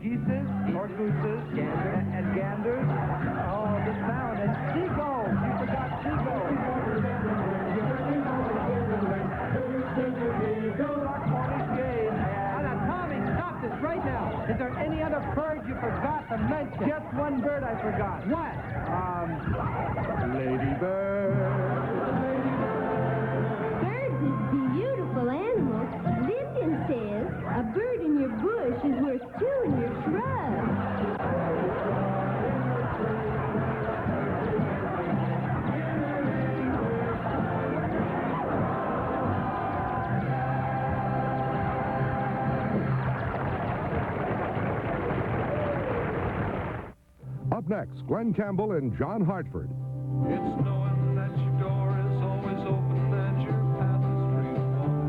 Geeses or gooses and ganders. Oh, the sound. And seagulls. You forgot seagulls. Tommy, stop this right now. Is there any other bird you forgot to mention? Just one bird I forgot. What? Ladybird. Birds is beautiful animals. Vivian says a bird in your bush is worth two in your shrub. Up next, Glen Campbell and John Hartford. It's knowing that your door is always open and your path is free to walk.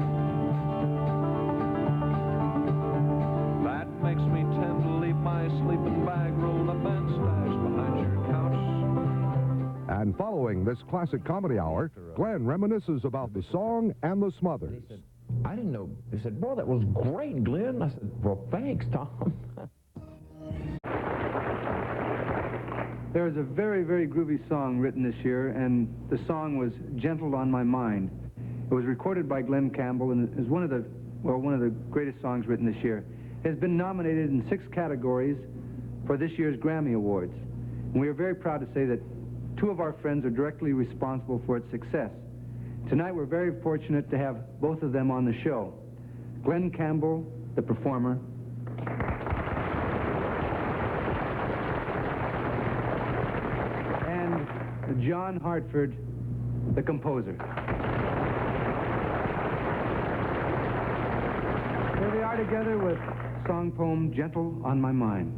That makes me tend to leave my sleeping bag rolled up and stashed behind your couch. And following this classic comedy hour, Glen reminisces about the song and the Smothers. He said, I didn't know. He said, boy, that was great, Glen. I said, well, thanks, Tom. There was a very, very groovy song written this year, and the song was Gentle on My Mind. It was recorded by Glen Campbell and is one of the greatest songs written this year. It has been nominated in 6 categories for this year's Grammy Awards. And we are very proud to say that 2 of our friends are directly responsible for its success. Tonight we're very fortunate to have both of them on the show. Glen Campbell, the performer, John Hartford, the composer. Here they are together with song poem Gentle on My Mind.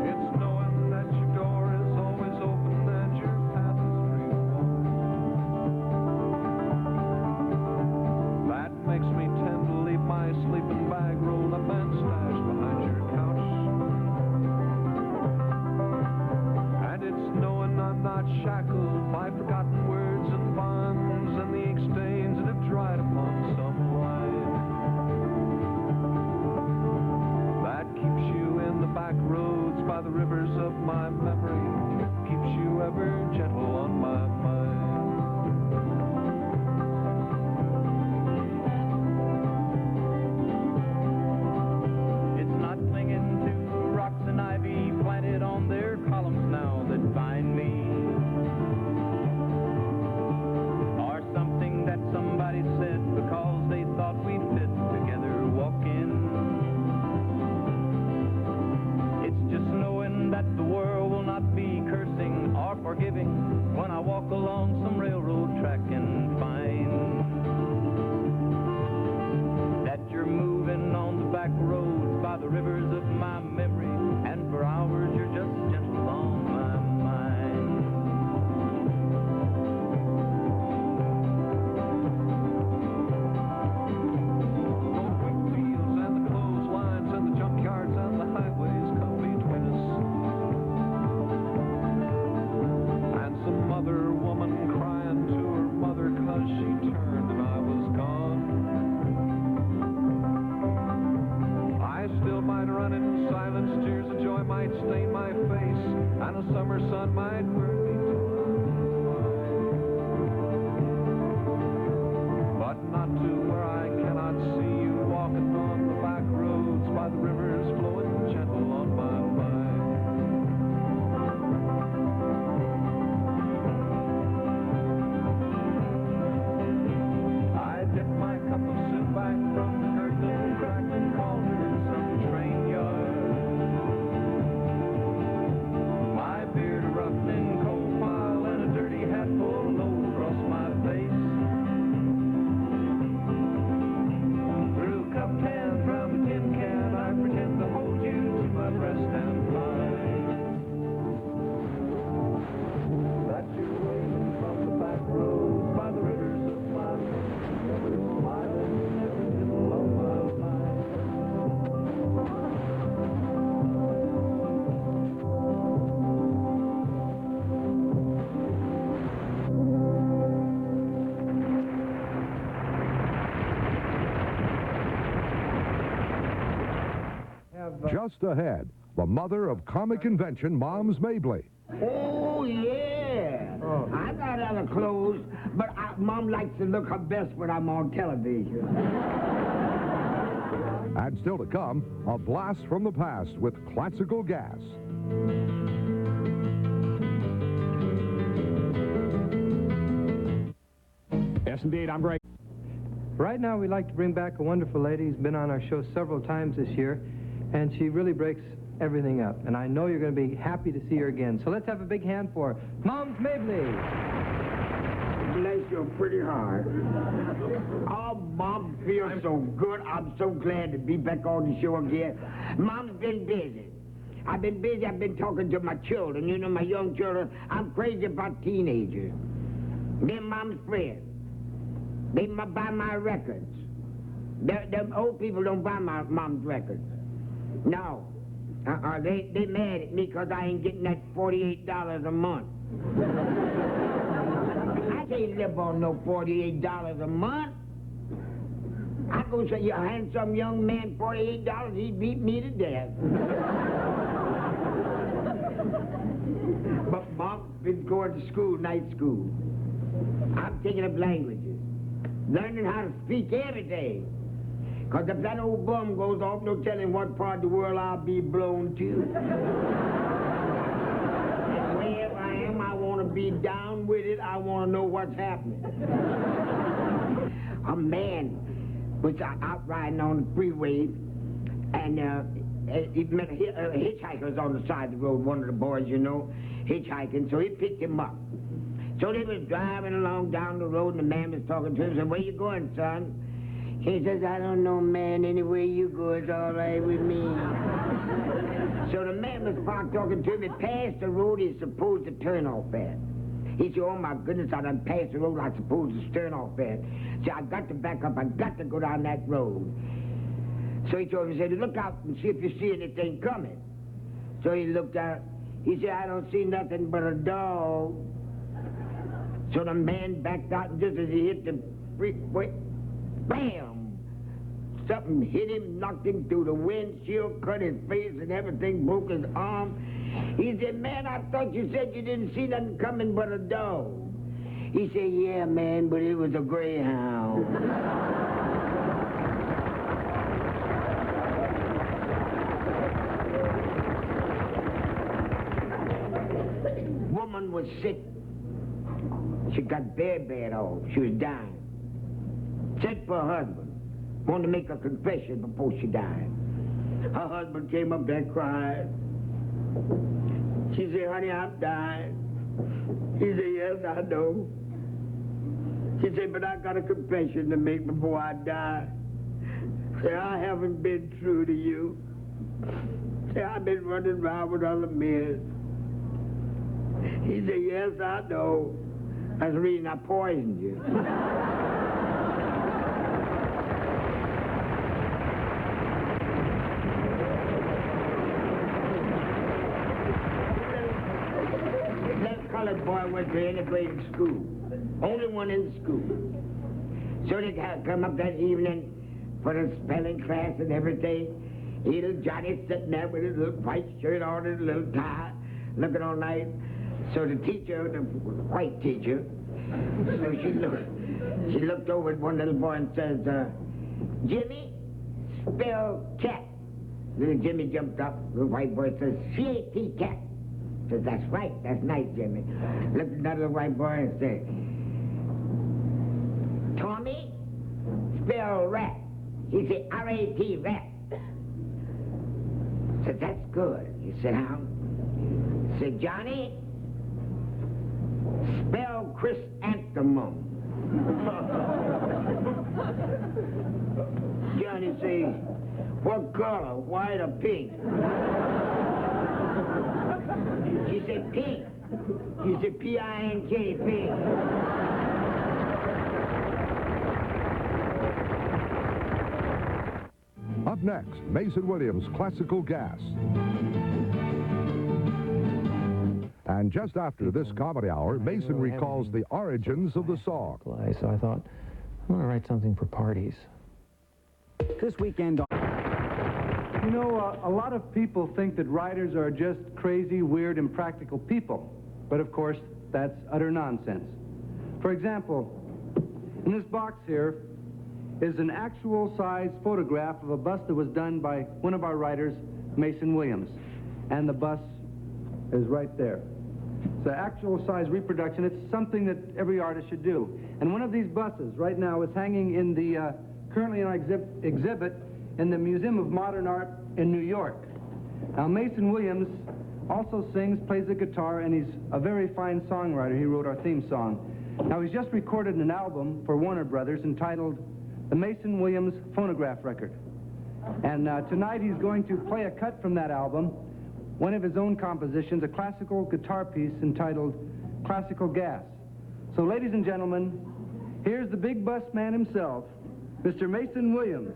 It's knowing that your door is always open and your path is free to walk. That makes me tend to leave my sleeping bag rolled up and stashed behind your couch. And it's knowing I'm not shackled by forgotten words and bonds and the ink stains that have dried upon some line. That keeps you in the back roads by the rivers of my memory, keeps you ever gentle on my mind. On their columns now that bind me, or something that somebody said because they thought we fit together walking. It's just knowing that the world will not be cursing or forgiving when I walk along some railroad track and find that you're moving on the back roads by the rivers of my memory, and for hours you're just gentle on my mind. The wheat fields and the clotheslines and the junkyards and the highways come between us. And some other woman crying to her mother 'cause she turned and I was gone. I still might run in silence, tears of joy might stain my face, and a summer sun might burn me till I'm but not to where I cannot see you walking on the back roads by the rivers flowing gentle on my mind. I dip my cup of soup back from the gurgling, crackling cauldron some train yard. My beard rough and cold just ahead, the mother of comic invention, Moms Mabley. Oh, yeah. I got other clothes, but Mom likes to look her best when I'm on television. And still to come, a blast from the past with classical gas. Yes, indeed. I'm Greg. Right now, we'd like to bring back a wonderful lady who's been on our show several times this year, and she really breaks everything up. And I know you're going to be happy to see her again. So let's have a big hand for Moms Mabley. Bless you pretty hard. Oh, Mom feels so good. I'm so glad to be back on the show again. Mom's been busy. I've been busy. I've been talking to my children. You know, my young children. I'm crazy about teenagers. They're Mom's friends. They buy my records. Them old people don't buy my Mom's records. No. They mad at me because I ain't getting that $48 a month. I can't live on no $48 a month. I go say, you handsome young man, $48, he'd beat me to death. But Mom's been going to school, night school. I'm taking up languages, learning how to speak every day. Because if that old bum goes off, no telling what part of the world I'll be blown to. And wherever I am, I want to be down with it. I want to know what's happening. A man was out riding on the freeway, and he met hitchhikers on the side of the road, one of the boys, you know, hitchhiking, so he picked him up. So they was driving along down the road, and the man was talking to him, said, "Where you going, son?" He says, "I don't know, man. Anywhere you go is all right with me." So the man was parked talking to him. He passed the road he's supposed to turn off at. He said, "Oh, my goodness, I done passed the road I'm supposed to turn off at. So I got to back up. I got to go down that road." So he told him, he said, "Look out and see if you see anything coming." So he looked out. He said, "I don't see nothing but a dog." So the man backed out, and just as he hit the freeway, bam! Something hit him, knocked him through the windshield, cut his face and everything, broke his arm. He said, "Man, I thought you said you didn't see nothing coming but a dog." He said, "Yeah, man, but it was a greyhound." Woman was sick. She got very bad off. She was dying. Sent for her husband. Wanted to make a confession before she died. Her husband came up there crying. She said, "Honey, I'm dying." He said, "Yes, I know." She said, "But I got a confession to make before I die." Say, "I haven't been true to you." Say, "I've been running around with other men." He said, "Yes, I know. That's the reason I poisoned you." Colored boy went to integrated school. Only one in the school. So they come up that evening for the spelling class and everything. Little Johnny sitting there with his little white shirt on and a little tie, looking all nice. So the teacher, the white teacher, so she looked over at one little boy and says, "Jimmy, spell cat." Little Jimmy jumped up. The white boy says, "C-A-T, cat." Says, "That's right. That's nice, Jimmy." Looked at another white boy and said, "Tommy, spell rat." He said, "R-A-T, rat." Said, "That's good." He said, "How?" Said, "Johnny, spell chrysanthemum." Johnny says, "What color, white or pink?" He said, "Pink." He said, P-I-N-K, pink. Up next, Mason Williams' Classical Gas. And just after this comedy hour, Mason recalls the origins of the song. So I thought, I'm going to write something for parties. This weekend on... You know, a lot of people think that writers are just crazy, weird, impractical people. But of course, that's utter nonsense. For example, in this box here is an actual size photograph of a bust that was done by one of our writers, Mason Williams. And the bust is right there. It's an actual size reproduction. It's something that every artist should do. And one of these busts right now is hanging in the, currently in our exhibit in the Museum of Modern Art in New York. Now, Mason Williams also sings, plays the guitar, and he's a very fine songwriter. He wrote our theme song. Now, he's just recorded an album for Warner Brothers entitled The Mason Williams Phonograph Record. And tonight he's going to play a cut from that album, one of his own compositions, a classical guitar piece entitled Classical Gas. So, ladies and gentlemen, here's the big bus man himself, Mr. Mason Williams.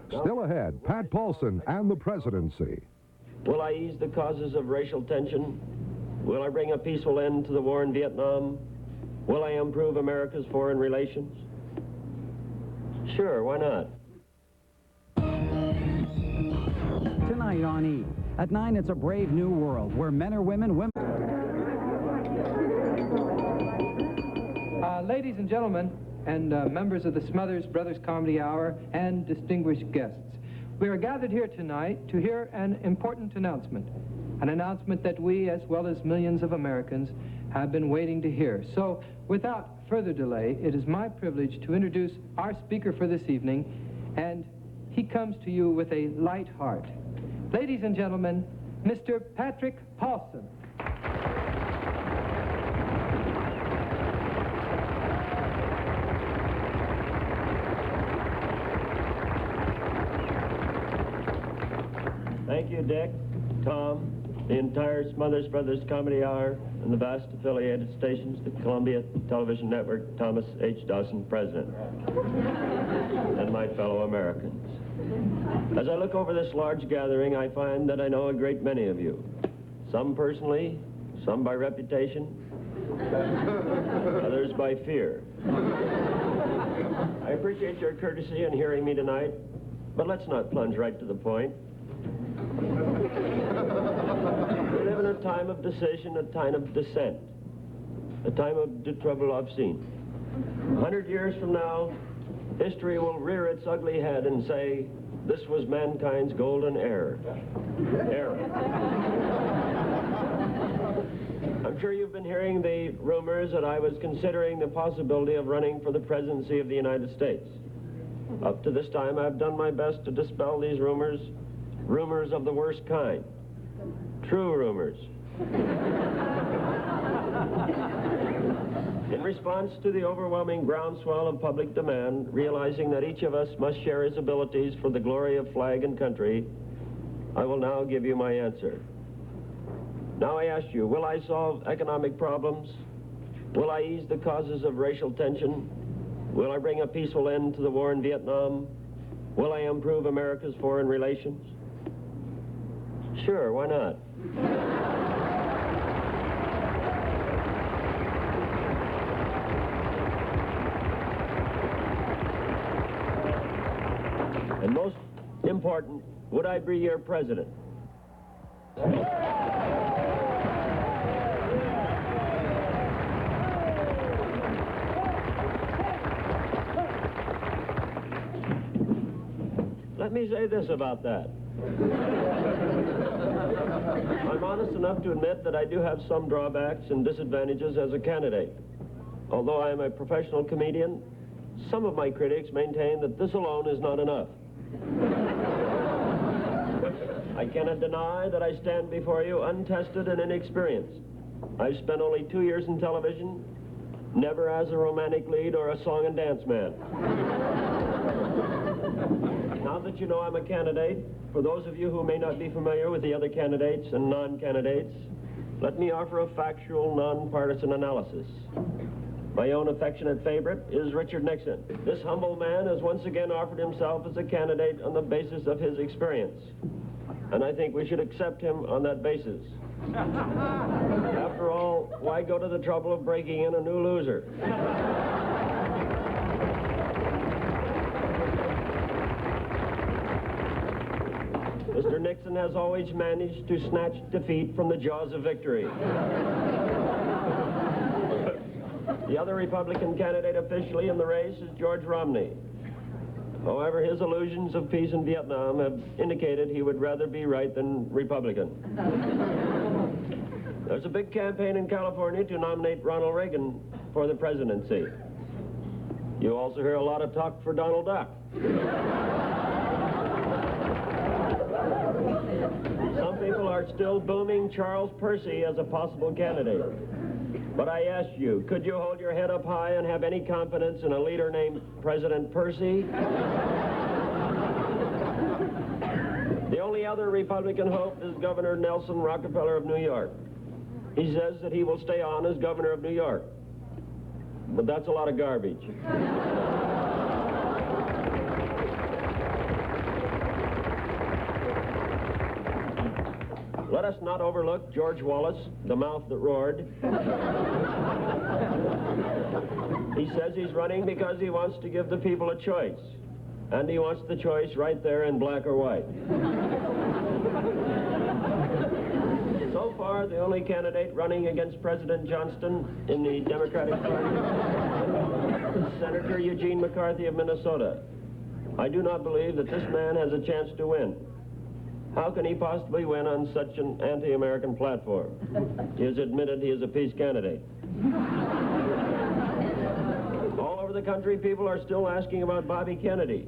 Still ahead, Pat Paulson and the presidency. Will I ease the causes of racial tension? Will I bring a peaceful end to the war in Vietnam? Will I improve America's foreign relations? Sure, why not? Tonight on E! At 9, it's A Brave New World, where men are women, women... Ladies and gentlemen, and members of the Smothers Brothers Comedy Hour, and distinguished guests, we are gathered here tonight to hear an important announcement. An announcement that we, as well as millions of Americans, have been waiting to hear. So, without further delay, it is my privilege to introduce our speaker for this evening, and he comes to you with a light heart. Ladies and gentlemen, Mr. Patrick Paulson. Thank you, Dick, Tom, the entire Smothers Brothers Comedy Hour, and the vast affiliated stations, the Columbia Television Network, Thomas H. Dawson, President, and my fellow Americans. As I look over this large gathering, I find that I know a great many of you. Some personally, some by reputation, others by fear. I appreciate your courtesy in hearing me tonight, but let's not plunge right to the point. We live in a time of decision, a time of dissent, a time of de trouble I've seen. 100 years from now, history will rear its ugly head and say, this was mankind's golden era. I'm sure you've been hearing the rumors that I was considering the possibility of running for the presidency of the United States. Up to this time, I've done my best to dispel these rumors, rumors of the worst kind. True rumors. In response to the overwhelming groundswell of public demand, realizing that each of us must share his abilities for the glory of flag and country, I will now give you my answer. Now I ask you, will I solve economic problems? Will I ease the causes of racial tension? Will I bring a peaceful end to the war in Vietnam? Will I improve America's foreign relations? Sure, why not? And most important, would I be your president? Let me say this about that. I'm honest enough to admit that I do have some drawbacks and disadvantages as a candidate. Although I am a professional comedian, some of my critics maintain that this alone is not enough. I cannot deny that I stand before you untested and inexperienced. I've spent only 2 years in television, never as a romantic lead or a song and dance man. Now that you know I'm a candidate, for those of you who may not be familiar with the other candidates and non-candidates, let me offer a factual, non-partisan analysis. My own affectionate favorite is Richard Nixon. This humble man has once again offered himself as a candidate on the basis of his experience. And I think we should accept him on that basis. After all, why go to the trouble of breaking in a new loser? Mr. Nixon has always managed to snatch defeat from the jaws of victory. The other Republican candidate officially in the race is George Romney. However, his illusions of peace in Vietnam have indicated he would rather be right than Republican. There's a big campaign in California to nominate Ronald Reagan for the presidency. You also hear a lot of talk for Donald Duck. Some people are still booming Charles Percy as a possible candidate. But I ask you, could you hold your head up high and have any confidence in a leader named President Percy? The only other Republican hope is Governor Nelson Rockefeller of New York. He says that he will stay on as governor of New York. But that's a lot of garbage. Let us not overlook George Wallace, the mouth that roared. He says he's running because he wants to give the people a choice. And he wants the choice right there in black or white. So far, the only candidate running against President Johnston in the Democratic Party is Senator Eugene McCarthy of Minnesota. I do not believe that this man has a chance to win. How can he possibly win on such an anti-American platform? He has admitted he is a peace candidate. All over the country, people are still asking about Bobby Kennedy.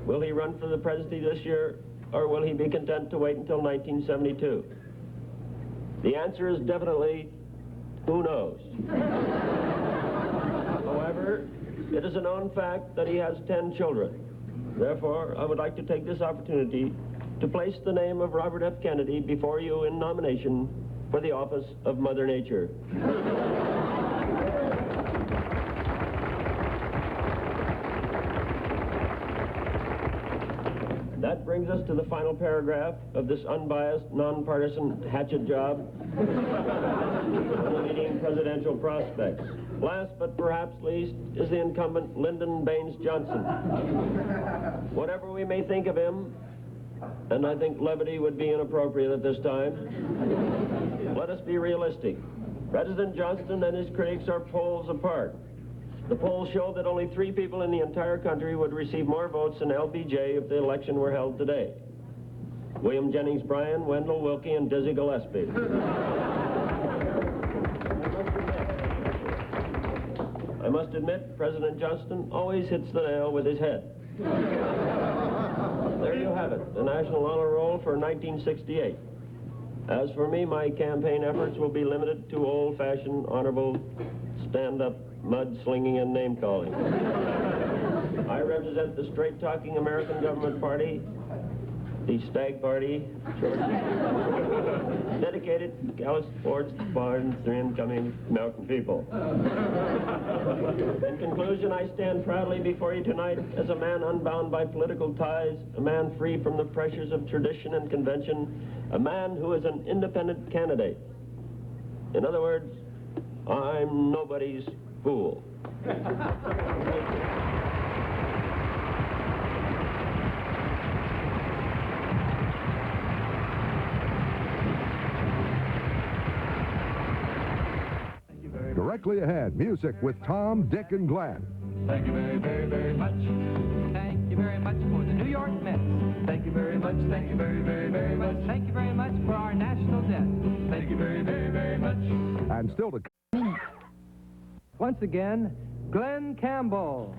Will he run for the presidency this year, or will he be content to wait until 1972? The answer is definitely, who knows? However, it is a known fact that he has 10 children. Therefore, I would like to take this opportunity to place the name of Robert F. Kennedy before you in nomination for the office of Mother Nature. That brings us to the final paragraph of this unbiased, nonpartisan hatchet job on the leading presidential prospects. Last but perhaps least is the incumbent Lyndon Baines Johnson. Whatever we may think of him, and I think levity would be inappropriate at this time, let us be realistic. President Johnson and his critics are poles apart. The polls show that only 3 people in the entire country would receive more votes than LBJ if the election were held today: William Jennings Bryan, Wendell Willkie, and Dizzy Gillespie. I must admit, President Johnson always hits the nail with his head. There you have it, the National Honor Roll for 1968. As for me, my campaign efforts will be limited to old-fashioned, honorable, stand-up mud-slinging and name-calling. I represent the straight-talking American Government Party, the Stag Party, dedicated to callous sports, barns, and incoming American people. In conclusion, I stand proudly before you tonight as a man unbound by political ties, a man free from the pressures of tradition and convention, a man who is an independent candidate. In other words, I'm nobody's fool. Thank you. Directly ahead, music with Tom, Dick, and Glenn. Thank you very, very, very much. Thank you very much for the New York Mets. Thank you very much. Thank you very, very, very much. Thank you very much for our national debt. Thank you very, very, very much. And still to Once again, Glen Campbell.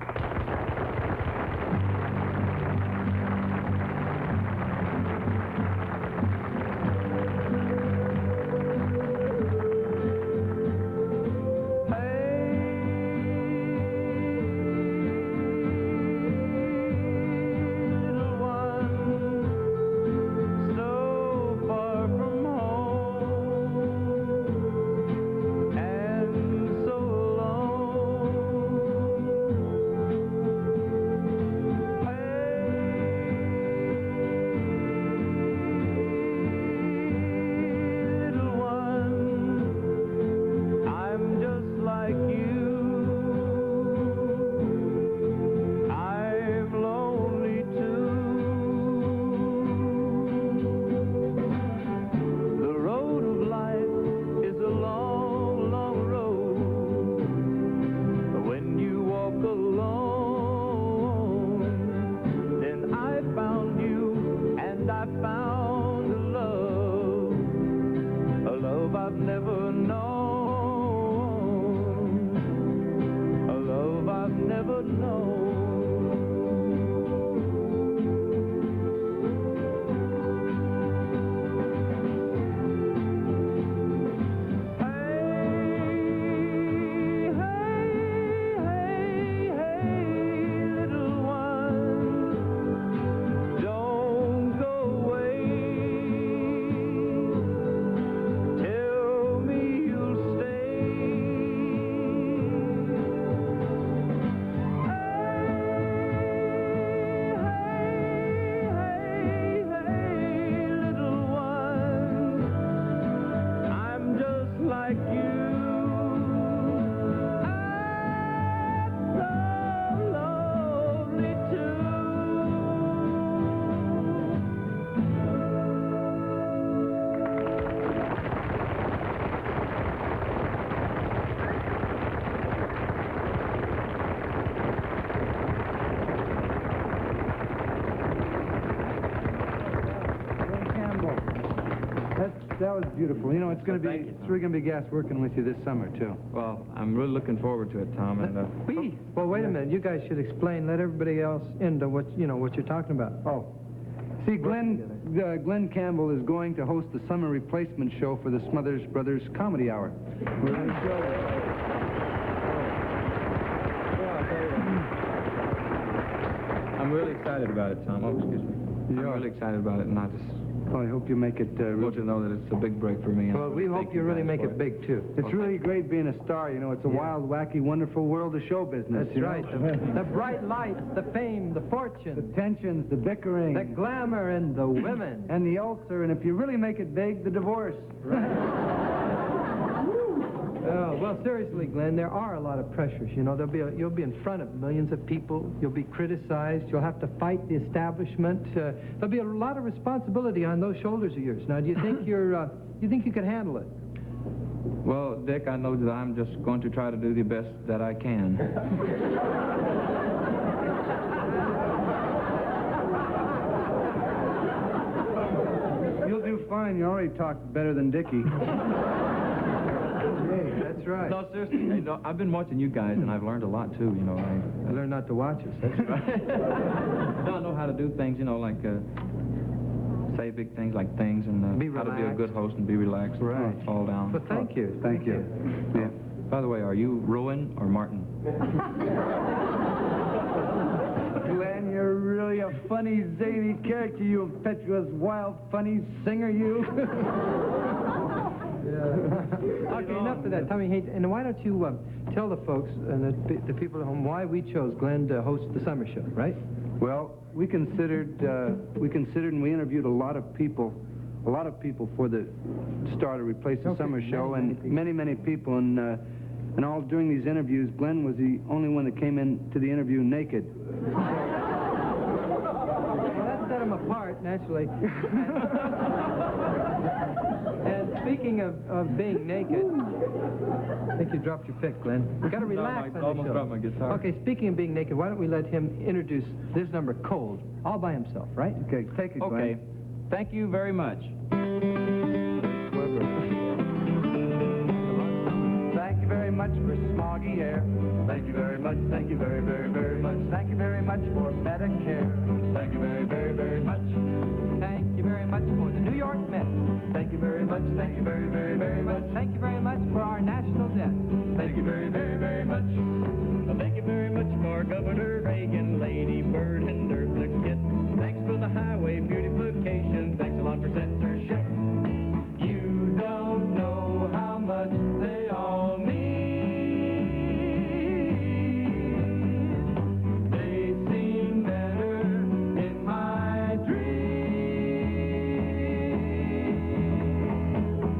That was beautiful. You know, it's going to be, it's really going to be gas working with you this summer, too. Well, I'm really looking forward to it, Tom. And Well, wait a minute. You guys should explain. Let everybody else into what you're talking about. Oh. See, Glen Campbell is going to host the summer replacement show for the Smothers Brothers Comedy Hour. We're going to show... I'm really excited about it, Tom. Oh, excuse me. I'm really excited about it, and I just Well, I hope you make it... want you to know that it's a big break for me. Well, we hope you really make it big, too. It's really great being a star, you know. It's a wild, wacky, wonderful world of show business. That's right. The bright lights, the fame, the fortune. The tensions, the bickering. The glamour and the women. And the ulcer, and if you really make it big, the divorce. Oh, well, seriously, Glenn, there are a lot of pressures. You know, you'll be in front of millions of people. You'll be criticized. You'll have to fight the establishment. There'll be a lot of responsibility on those shoulders of yours. Now, do you think you think you can handle it? Well, Dick, I know that I'm just going to try to do the best that I can. You'll do fine. You already talk better than Dickie. That's right. No, seriously, hey, no, I've been watching you guys, and I've learned a lot, too, you know. I learned not to watch us. That's right. Now I know how to do things, you know, like say big things like things, and how to be a good host and be relaxed. Right. And fall down. But thank you. Thank you. Yeah. By the way, are you Rowan or Martin? Glenn, you're really a funny, zany character, you impetuous, wild, funny singer, you. Okay, enough of that, Tommy. Hey, and why don't you tell the folks and the people at home why we chose Glenn to host the summer show, right? Well, we considered and we interviewed a lot of people for the star to replace the summer show, and many people, and all during these interviews, Glenn was the only one that came into the interview naked. Well, that set him apart, naturally. And speaking of being naked, I think you dropped your pick, Glenn. We've got to relax on almost the show. dropped my guitar. Okay, speaking of being naked, why don't we let him introduce this number, Cold, all by himself, right? Okay, take it, Glenn. Okay. Thank you very much. Thank you very much for smoggy air. Thank you very much. Thank you very much. Thank you very much for Medicare. Thank you very much. Thank you very much for the New York Mets. Thank you very much. Thank you very much. Thank you very much for our national debt. Thank you very much. Thank you very much for Governor Reagan, Lady Bird, and Eartha Kitt. Thanks for the highway beautification. Thanks a lot for censorship. You don't know how much they all need. They seem better in my dream.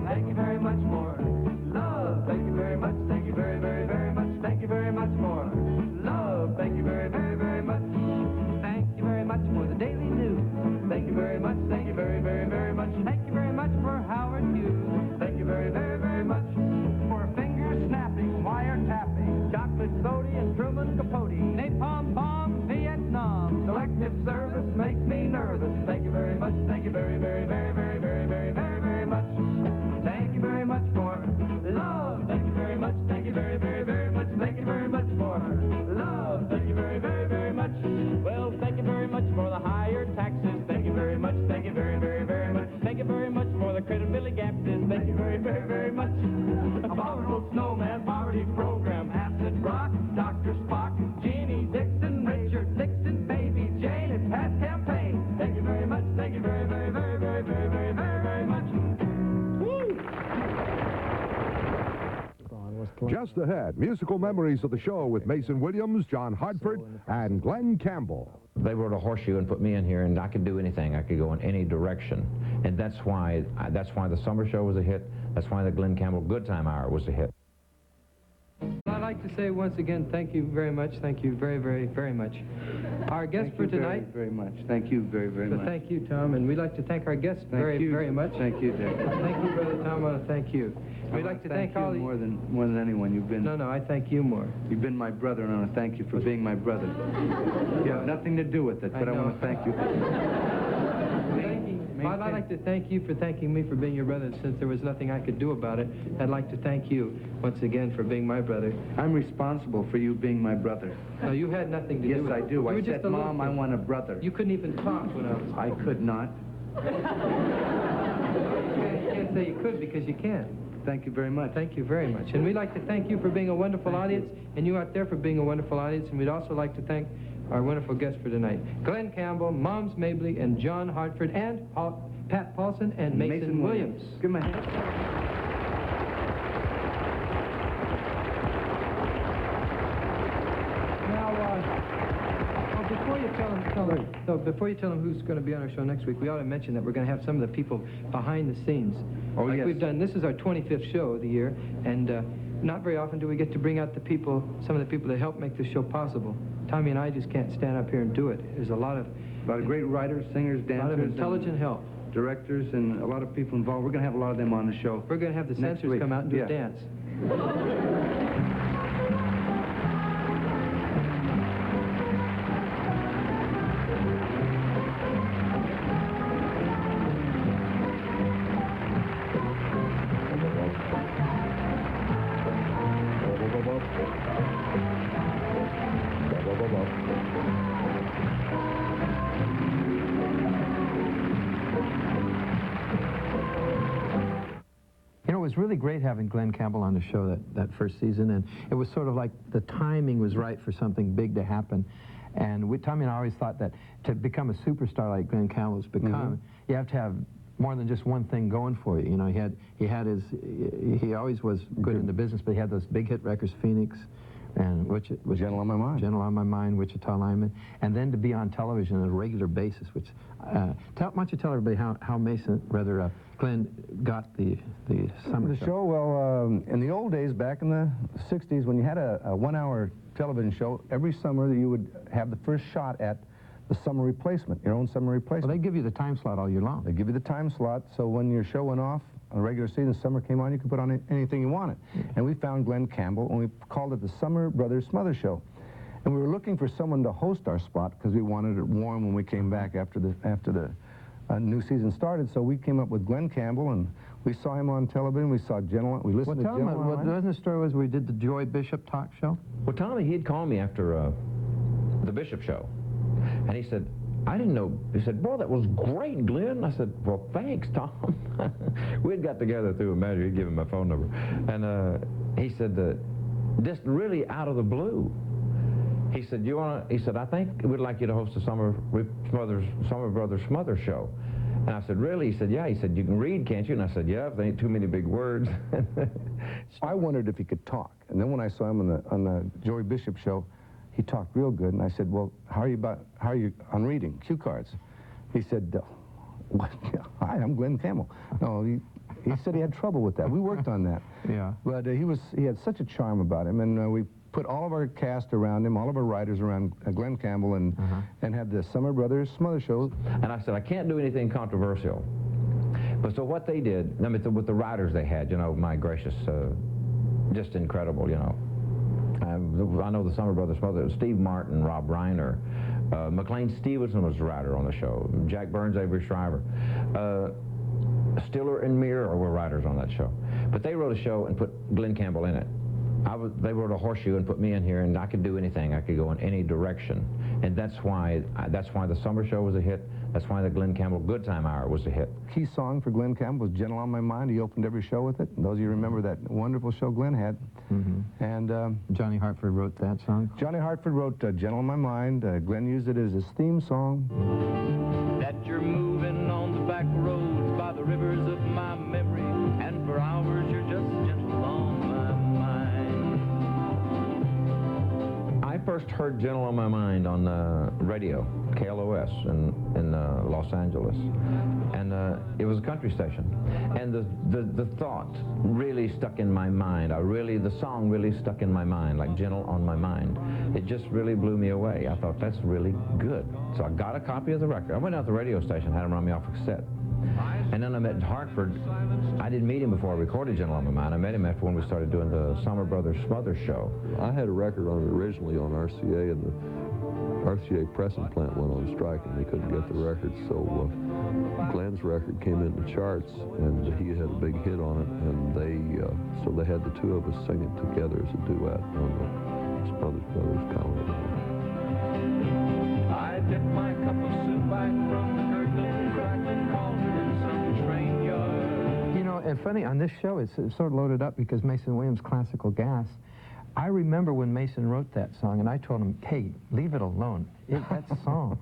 Thank you very much for love. Thank you very much. Thank you very much. Thank you very much for love. Thank you very much. Thank you very much for the Daily News. Thank you very much. Thank you very much. Thank you very much for Howard Hughes. Thank you very much. For finger snapping, wire tapping, chocolate soda and Truman Capote, napalm bomb, Vietnam. Selective service makes me nervous. Thank you very much. Thank you very much. Thank you very much for love. Thank you very much. Thank you very much. Thank you very much for love. Thank you very much. Well, thank you very much for the higher taxes. Thank you very much. Thank you very much. Thank you very much for the credibility gapses. Thank you very much. Abominable snowman poverty program, acid rock, Dr. Spock, Jeannie Dixon, Richard Nixon, Baby Jane, and Pat campaign. Thank you very much. Thank you very much. Just ahead, musical memories of the show with Mason Williams, John Hartford, and Glen Campbell. They wrote a horseshoe and put me in here, and I could do anything. I could go in any direction. And that's why the summer show was a hit. That's why the Glen Campbell Good Time Hour was a hit. I'd like to say once again, thank you very much. Thank you very much. Our guest for tonight. Very much. Thank you very much. Thank you, Tom, and we'd like to thank our guests very much. Thank you, Dick. Thank you, Brother Tom. I want to thank you. We'd like to thank all you the... more than anyone. You've been... No, I thank you more. You've been my brother, and I want to thank you for being my brother. You have nothing to do with it, but I want to thank you. Well, I'd like to thank you for thanking me for being your brother. Since there was nothing I could do about it, I'd like to thank you once again for being my brother. I'm responsible for you being my brother. No, you had nothing to do with it. Yes, I do. You I were said, just a little Mom, I kid. want a brother. You couldn't even talk when I was... I could not. You can't say you could because you can't. Thank you very much. Thank you very much. And we'd like to thank you for being a wonderful audience, and you out there for being a wonderful audience, and we'd also like to thank our wonderful guests for tonight, Glen Campbell, Moms Mabley, and John Hartford, and Pat Paulson, and Mason Williams. Give him a hand. Now, before you tell them who's going to be on our show next week, we ought to mention that we're going to have some of the people behind the scenes. Oh, like yes. we've done. This is our 25th show of the year, and not very often do we get to bring out the people, some of the people that help make this show possible. Tommy and I just can't stand up here and do it. There's a lot of great writers, singers, dancers. A lot of intelligent help. Directors and a lot of people involved. We're going to have a lot of them on the show. We're going to have the next censors week. come out and do Yeah. a dance. You know, it was really great having Glen Campbell on the show that first season, and it was sort of like the timing was right for something big to happen. And Tommy and I always thought that to become a superstar like Glen Campbell's become, you have to have more than just one thing going for you. You know, he always was good in the business, but he had those big hit records, Phoenix, and which was Gentle on My Mind. Gentle on My Mind, Wichita Lineman, and then to be on television on a regular basis, which, why don't you tell everybody how Glen got the summer show? Well, in the old days, back in the 60s, when you had a 1-hour television show, every summer you would have the first shot at the summer replacement, your own summer replacement. Well, they give you the time slot all year long. They give you the time slot, so when your show went off, on a regular season, summer came on, you could put on anything you wanted. And we found Glen Campbell, and we called it the Summer Brothers Smothers Show. And we were looking for someone to host our spot because we wanted it warm when we came back after the new season started. So we came up with Glen Campbell, and we saw him on television. We saw Gentle. We listened to Gentle. Wasn't the story was we did the Joy Bishop talk show? Well, Tommy, he'd called me after the Bishop show, and he said, I didn't know. He said, boy, that was great, Glenn. I said, well, thanks, Tom. We'd got together through a measure. He'd given my phone number. And he said, just really out of the blue, he said, I think we'd like you to host the Summer Brothers Smothers show. And I said, really? He said, yeah. He said, you can read, can't you? And I said, yeah, if there ain't too many big words. I wondered if he could talk. And then when I saw him on the Joey Bishop show, he talked real good, and I said, well, how are you on reading cue cards? He said, what? Hi, I'm Glen Campbell. No, he said he had trouble with that. We worked on that. Yeah. But he had such a charm about him, and we put all of our cast around him, all of our writers around Glen Campbell, and had the Summer Brothers Smothers show. And I said, I can't do anything controversial. But so what they did, I mean, with the writers they had, you know, my gracious, just incredible, you know. I know the Summer Brothers Smothers, Steve Martin, Rob Reiner, McLean Stevenson was the writer on the show, Jack Burns, Avery Shriver, Stiller and Meir were writers on that show. But they wrote a show and put Glen Campbell in it. They wrote a horseshoe and put me in here, and I could do anything. I could go in any direction. And that's why the summer show was a hit. That's why the Glen Campbell Good Time Hour was a hit. Key song for Glen Campbell was Gentle on My Mind. He opened every show with it. And those of you remember that wonderful show Glen had. And Johnny Hartford wrote that song? Johnny Hartford wrote Gentle on My Mind. Glen used it as his theme song. That you're moving on the back roads by the rivers of my memory, and for hours you're just gentle on my mind. I first heard Gentle on My Mind on radio, KLOS in Los Angeles, and it was a country station, and the thought really stuck in my mind. The song really stuck in my mind, like Gentle on My Mind. It just really blew me away. I thought, that's really good. So I got a copy of the record. I went out to the radio station, had him run me off a cassette. And then I met Hartford. I didn't meet him before I recorded Gentle on My Mind. I met him after when we started doing the Summer Brothers Smothers show. I had a record on it originally on RCA, and RCA pressing plant went on strike and they couldn't get the records, so Glen's record came into charts and he had a big hit on it, and so they had the two of us sing it together as a duet on the Smothers Brothers comedy. I dipped my cup of soup back from the gurgling, crackling cauldron in some train yard. You know, and funny, on this show, it's sort of loaded up because Mason Williams' Classical Gas. I remember when Mason wrote that song, and I told him, hey, leave it alone. That song,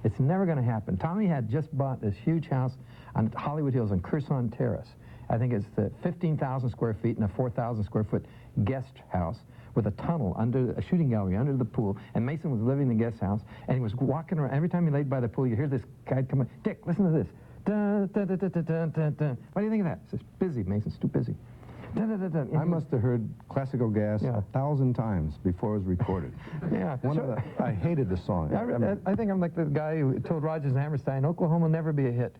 it's never going to happen. Tommy had just bought this huge house on Hollywood Hills on Curzon Terrace. I think it's the 15,000 square feet and a 4,000 square foot guest house with a tunnel under a shooting gallery under the pool, and Mason was living in the guest house, and he was walking around. Every time he laid by the pool, you hear this guy come in. Dick, listen to this. Dun, dun, dun, dun, dun, dun, dun. What do you think of that? He says, busy, Mason's too busy. Dun, dun, dun, dun. I must have heard Classical Gas 1,000 times before it was recorded. Yeah. I hated the song. I think I'm like the guy who told Rodgers and Hammerstein, Oklahoma will never be a hit.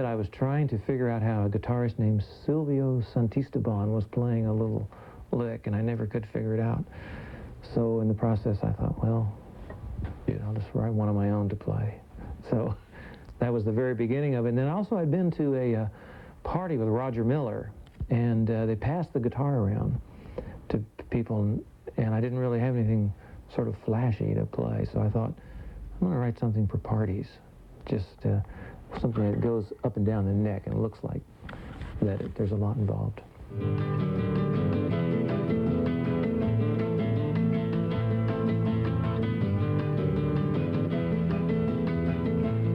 I was trying to figure out how a guitarist named Silvio Santisteban was playing a little lick, and I never could figure it out. So in the process, I thought, well, I'll just write one of my own to play. So that was the very beginning of it. And then also I'd been to a party with Roger Miller, and they passed the guitar around to people, and I didn't really have anything sort of flashy to play. So I thought, I'm going to write something for parties, just something that goes up and down the neck and looks like that there's a lot involved.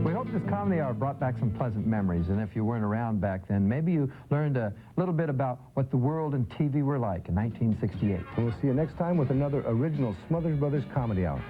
We hope this comedy hour brought back some pleasant memories, and if you weren't around back then, maybe you learned a little bit about what the world and TV were like in 1968. And we'll see you next time with another original Smothers Brothers Comedy Hour.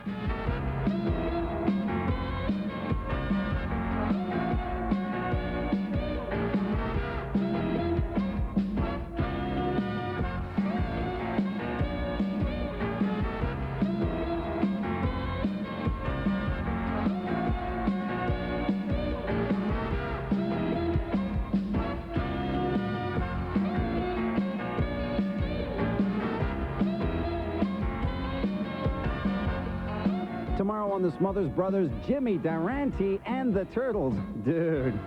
Tomorrow on the Smothers Brothers, Jimmy Durante and the Turtles. Dude.